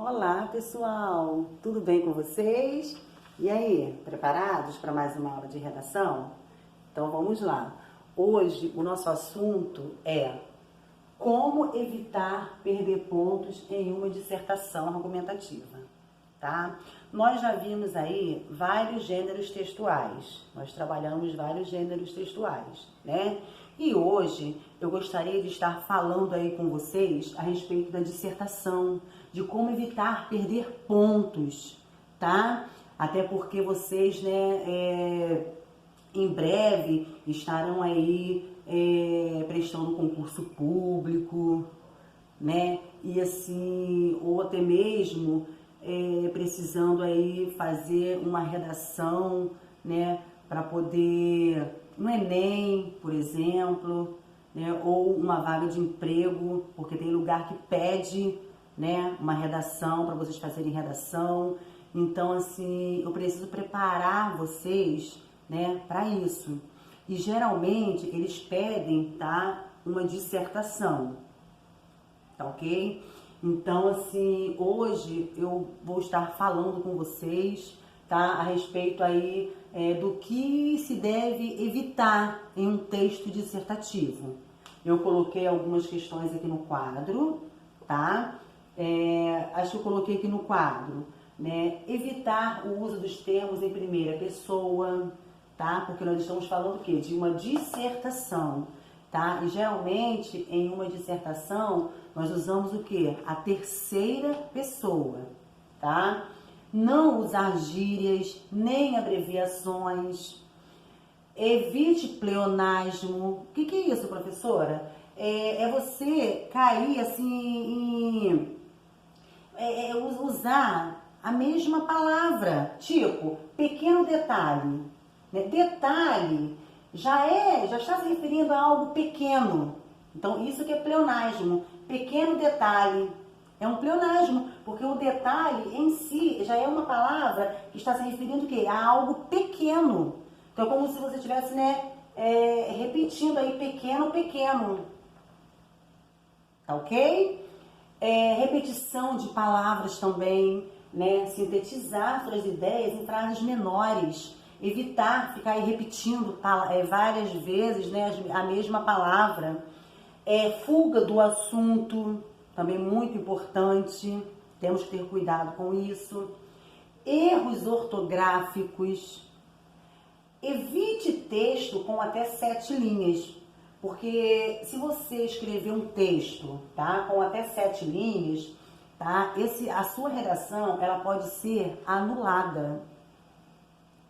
Olá, pessoal! Tudo bem com vocês? E aí, preparados para mais uma aula de redação? Então vamos lá. Hoje o nosso assunto é como evitar perder pontos em uma dissertação argumentativa, tá? Nós já vimos aí vários gêneros textuais. Nós trabalhamos vários gêneros textuais, né? E hoje eu gostaria de estar falando aí com vocês a respeito da dissertação, de como evitar perder pontos, tá? Até porque vocês, né, em breve estarão aí prestando concurso público, né? E assim, ou até mesmo precisando aí fazer uma redação, né? Para poder, no Enem, por exemplo, né? Ou uma vaga de emprego, porque tem lugar que pede, né, uma redação para vocês fazerem redação. Então, assim, eu preciso preparar vocês, né, para isso. E geralmente eles pedem, tá, uma dissertação, tá ok? Então, assim, hoje eu vou estar falando com vocês, tá, a respeito aí do que se deve evitar em um texto dissertativo. Eu coloquei algumas questões aqui no quadro, tá? Acho que eu coloquei aqui no quadro, né? Evitar o uso dos termos em primeira pessoa, tá? Porque nós estamos falando o quê? De uma dissertação, tá? E geralmente em uma dissertação nós usamos o quê? A terceira pessoa, tá? Não usar gírias nem abreviações. Evite pleonasmo. O que é isso, professora? É você cair assim em usar a mesma palavra, tipo, pequeno detalhe, né? Detalhe já está se referindo a algo pequeno. Então, isso que é pleonasmo. Pequeno detalhe é um pleonasmo, porque o detalhe em si já é uma palavra que está se referindo o quê? A algo pequeno. Então, é como se você estivesse, né, repetindo aí pequeno, pequeno. Tá ok? Repetição de palavras também, né? Sintetizar suas ideias em frases menores. Evitar ficar aí repetindo várias vezes, né, a mesma palavra. Fuga do assunto, também muito importante. Temos que ter cuidado com isso. Erros ortográficos. Evite texto com até 7 linhas. Porque se você escrever um texto, tá, com até 7 linhas, tá, a sua redação ela pode ser anulada,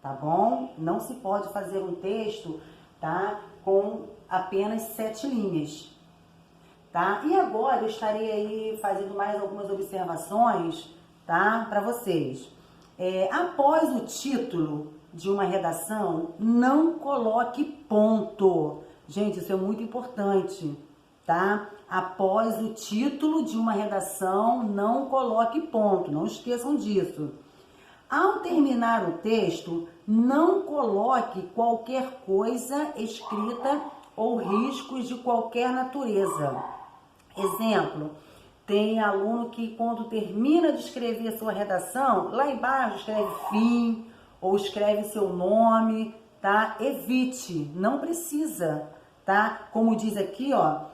tá bom? Não se pode fazer um texto, tá, com apenas 7 linhas, tá? E agora eu estarei aí fazendo mais algumas observações, tá, para vocês. Após o título de uma redação, não coloque ponto. Gente, isso é muito importante, tá? Após o título de uma redação, não coloque ponto, não esqueçam disso. Ao terminar o texto, não coloque qualquer coisa escrita ou riscos de qualquer natureza. Exemplo, tem aluno que quando termina de escrever a sua redação, lá embaixo escreve fim ou escreve seu nome, tá? Evite, não precisa. Tá? Como diz aqui, ó,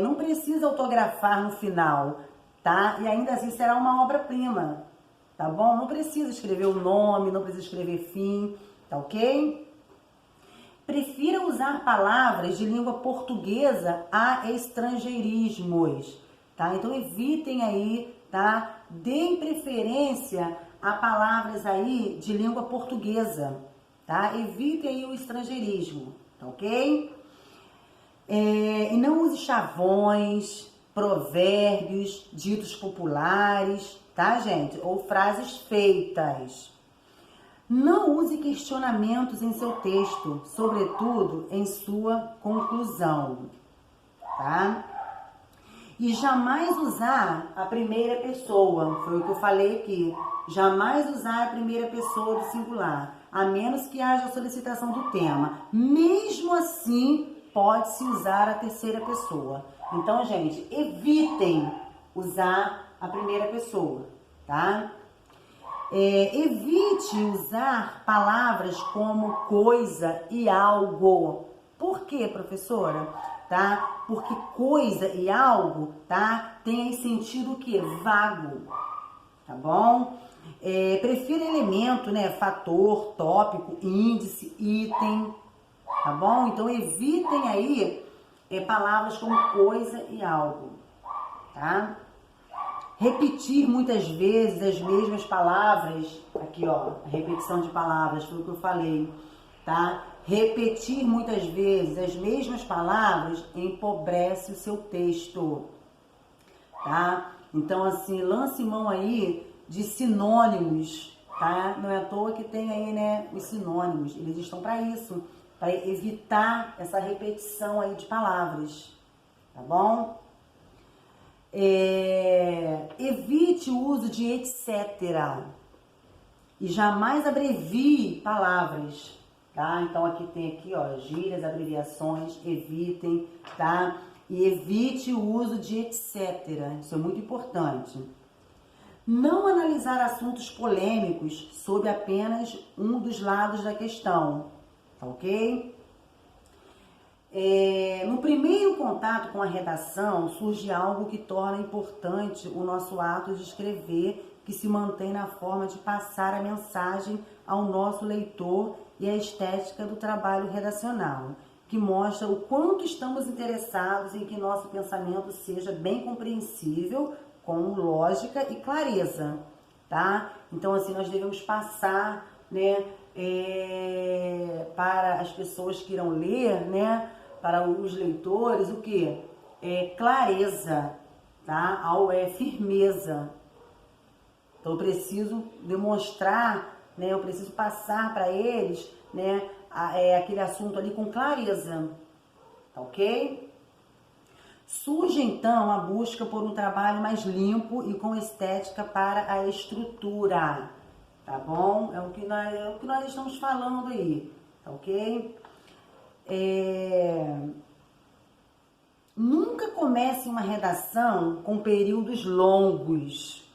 não precisa autografar no final, tá? E ainda assim será uma obra-prima, tá bom? Não precisa escrever o nome, não precisa escrever fim, tá ok? Prefira usar palavras de língua portuguesa a estrangeirismos, tá? Então evitem aí, tá? Deem preferência a palavras aí de língua portuguesa, tá? Evitem aí o estrangeirismo, tá ok? E não use chavões, provérbios, ditos populares, tá, gente? Ou frases feitas. Não use questionamentos em seu texto, sobretudo em sua conclusão, tá? E jamais usar a primeira pessoa, foi o que eu falei aqui. Jamais usar a primeira pessoa do singular, a menos que haja solicitação do tema. Mesmo assim, pode-se usar a terceira pessoa. Então, gente, evitem usar a primeira pessoa, tá? Evite usar palavras como coisa e algo. Por quê, professora? Tá? Porque coisa e algo, tá? Tem sentido o quê? Vago, tá bom? Prefira elemento, né? Fator, tópico, índice, item, tá bom? Então evitem aí palavras como coisa e algo, tá? Repetir muitas vezes as mesmas palavras, aqui ó, a repetição de palavras, foi o que eu falei, tá? Repetir muitas vezes as mesmas palavras empobrece o seu texto, tá? Então, assim, lance mão aí de sinônimos, tá? Não é à toa que tem aí, né, os sinônimos, eles estão para isso, para evitar essa repetição aí de palavras, tá bom? Evite o uso de etc. E jamais abrevie palavras, tá? Então aqui tem aqui, ó, gírias, abreviações, evitem, tá? E evite o uso de etc. Isso é muito importante. Não analisar assuntos polêmicos sob apenas um dos lados da questão, tá ok? No primeiro contato com a redação, surge algo que torna importante o nosso ato de escrever, que se mantém na forma de passar a mensagem ao nosso leitor e a estética do trabalho redacional, que mostra o quanto estamos interessados em que nosso pensamento seja bem compreensível, com lógica e clareza, tá? Então, assim, nós devemos passar, né, para as pessoas que irão ler, né, para os leitores, o que? Clareza, tá? Firmeza. Então, eu preciso demonstrar, né, eu preciso passar para eles, né, aquele assunto ali com clareza, tá ok? Surge, então, a busca por um trabalho mais limpo e com estética para a estrutura, tá bom? É o que nós estamos falando aí, tá ok? Nunca comece uma redação com períodos longos.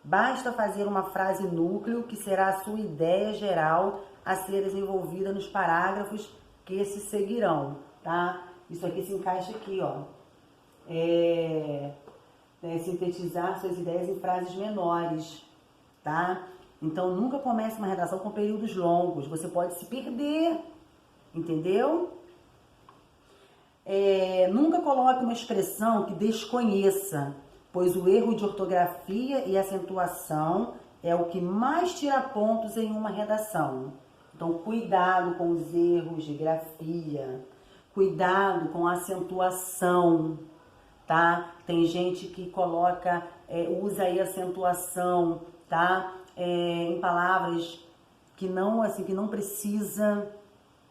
Basta fazer uma frase núcleo, que será a sua ideia geral a ser desenvolvida nos parágrafos que se seguirão, tá? Isso aqui se encaixa aqui, ó. Sintetizar suas ideias em frases menores, tá? Então, nunca comece uma redação com períodos longos. Você pode se perder, entendeu? Nunca coloque uma expressão que desconheça, pois o erro de ortografia e acentuação é o que mais tira pontos em uma redação. Então, cuidado com os erros de grafia, cuidado com a acentuação, tá? Tem gente que coloca, usa aí acentuação, tá? Em palavras que não precisa,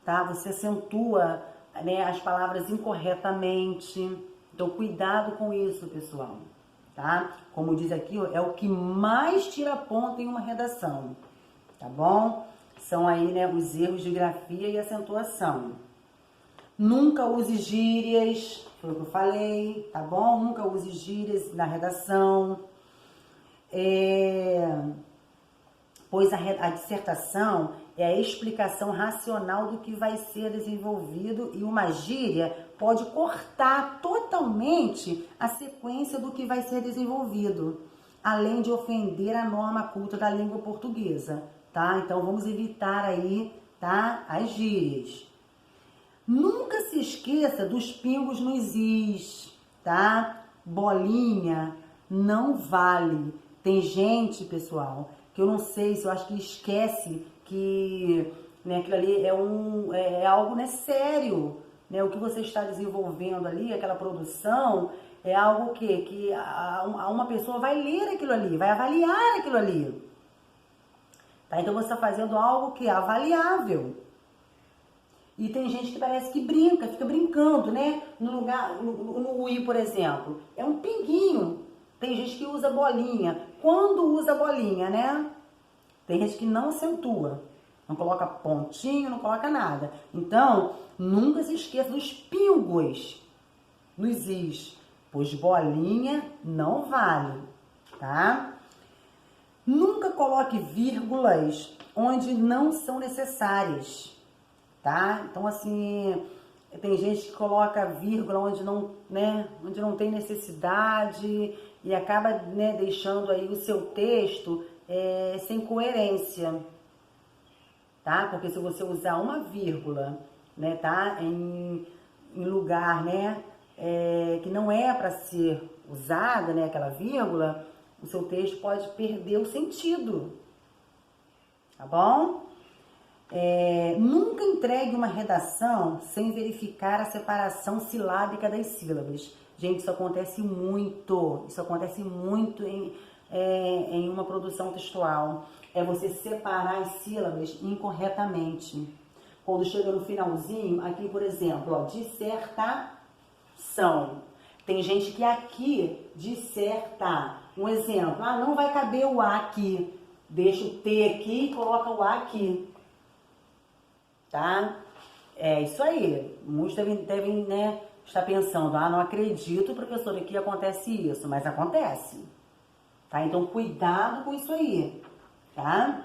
tá? Você acentua, né, as palavras incorretamente. Então, cuidado com isso, pessoal, tá? Como diz aqui, ó, é o que mais tira ponto em uma redação, tá bom? São aí, né, os erros de grafia e acentuação. Nunca use gírias, foi o que eu falei, tá bom? Nunca use gírias na redação. Pois a dissertação é a explicação racional do que vai ser desenvolvido e uma gíria pode cortar totalmente a sequência do que vai ser desenvolvido, além de ofender a norma culta da língua portuguesa, tá? Então, vamos evitar aí, tá, as gírias. Nunca se esqueça dos pingos nos is, tá? Bolinha não vale. Tem gente, pessoal, que eu não sei se eu acho que esquece que, né, aquilo ali é algo, né, sério, né? O que você está desenvolvendo ali, aquela produção, é algo que uma pessoa vai ler aquilo ali, vai avaliar aquilo ali. Tá? Então você está fazendo algo que é avaliável. E tem gente que parece que brinca, fica brincando, né? No Wii, por exemplo, é um pinguinho. Tem gente que usa bolinha. Quando usa bolinha, né? Tem gente que não acentua. Não coloca pontinho, não coloca nada. Então, nunca se esqueça dos pingos nos is. Pois bolinha não vale, tá? Nunca coloque vírgulas onde não são necessárias, tá? Então, assim, tem gente que coloca vírgula onde não, né, onde não tem necessidade e acaba, né, deixando aí o seu texto sem coerência, tá? Porque se você usar uma vírgula, né, tá, em lugar, né, que não é para ser usada, né, aquela vírgula, o seu texto pode perder o sentido, tá bom? Nunca entregue uma redação sem verificar a separação silábica das sílabas. Gente, isso acontece muito em uma produção textual. É você separar as sílabas incorretamente. Quando chega no finalzinho, aqui, por exemplo, ó, dissertação. Tem gente que aqui disserta. Um exemplo, não vai caber o A aqui. Deixa o T aqui e coloca o A aqui. Tá? É isso aí. Muitos devem, né, estar pensando, não acredito, professor, que acontece isso. Mas acontece. Tá? Então, cuidado com isso aí. Tá?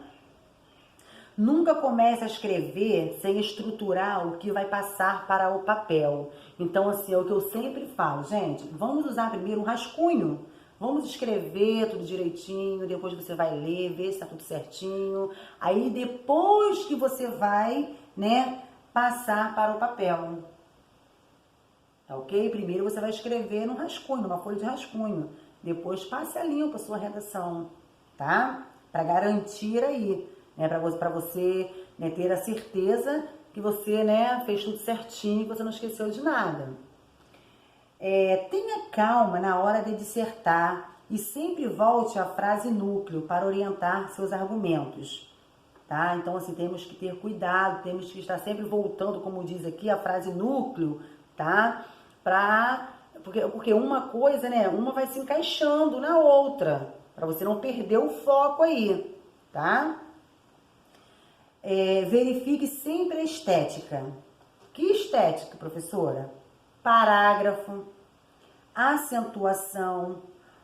Nunca comece a escrever sem estruturar o que vai passar para o papel. Então, assim, é o que eu sempre falo, gente, vamos usar primeiro um rascunho. Vamos escrever tudo direitinho, depois você vai ler, ver se está tudo certinho. Aí, depois que você vai, né, passar para o papel. Tá ok? Primeiro você vai escrever no rascunho, numa folha de rascunho. Depois passe a limpo a sua redação, tá? Para garantir aí, né, para você, né, ter a certeza que você, né, fez tudo certinho, que você não esqueceu de nada. Tenha calma na hora de dissertar e sempre volte à frase núcleo para orientar seus argumentos, tá? Então, assim, temos que ter cuidado, temos que estar sempre voltando, como diz aqui, a frase núcleo, tá? Porque uma coisa, né, uma vai se encaixando na outra, para você não perder o foco aí, tá? Verifique sempre a estética. Que estética, professora? Parágrafo, acentuação,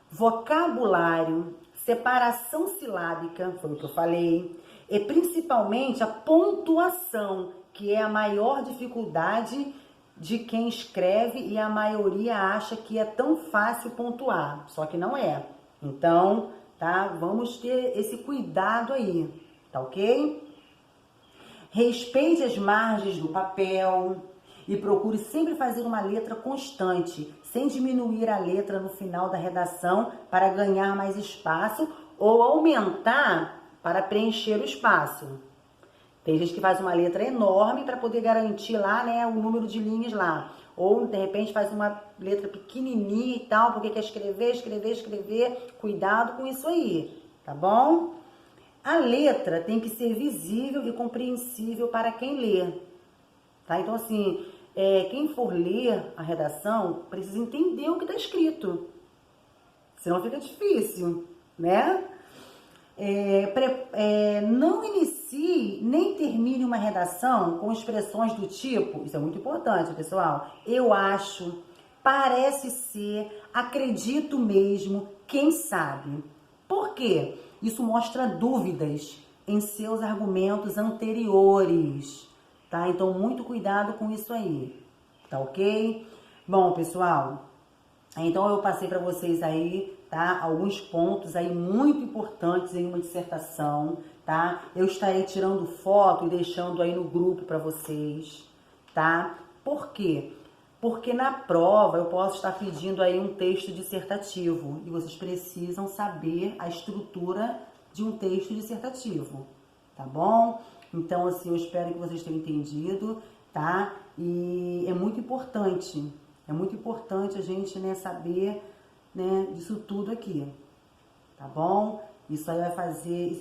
vocabulário, separação silábica, foi o que eu falei, e principalmente a pontuação, que é a maior dificuldade de quem escreve e a maioria acha que é tão fácil pontuar, só que não é. Então, tá? Vamos ter esse cuidado aí, tá ok? Respeite as margens do papel e procure sempre fazer uma letra constante, sem diminuir a letra no final da redação para ganhar mais espaço ou aumentar para preencher o espaço. Tem gente que faz uma letra enorme para poder garantir lá, né, o número de linhas lá. Ou, de repente, faz uma letra pequenininha e tal, porque quer escrever. Cuidado com isso aí, tá bom? A letra tem que ser visível e compreensível para quem lê, tá? Então, assim, quem for ler a redação precisa entender o que está escrito, senão fica difícil, né? Não inicie nem termine uma redação com expressões do tipo, isso é muito importante, pessoal, eu acho, parece ser, acredito mesmo, quem sabe. Por quê? Isso mostra dúvidas em seus argumentos anteriores, tá? Então, muito cuidado com isso aí, tá ok? Bom, pessoal, então eu passei para vocês aí, tá? Alguns pontos aí muito importantes em uma dissertação, tá? Eu estarei tirando foto e deixando aí no grupo para vocês, tá? Por quê? Porque na prova eu posso estar pedindo aí um texto dissertativo e vocês precisam saber a estrutura de um texto dissertativo, tá bom? Então, assim, eu espero que vocês tenham entendido, tá? E é muito importante a gente, né, saber, né, disso tudo aqui, tá bom? Isso aí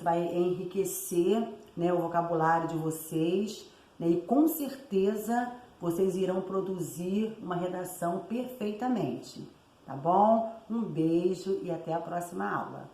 vai enriquecer, né, o vocabulário de vocês, né, e com certeza vocês irão produzir uma redação perfeitamente, tá bom? Um beijo e até a próxima aula.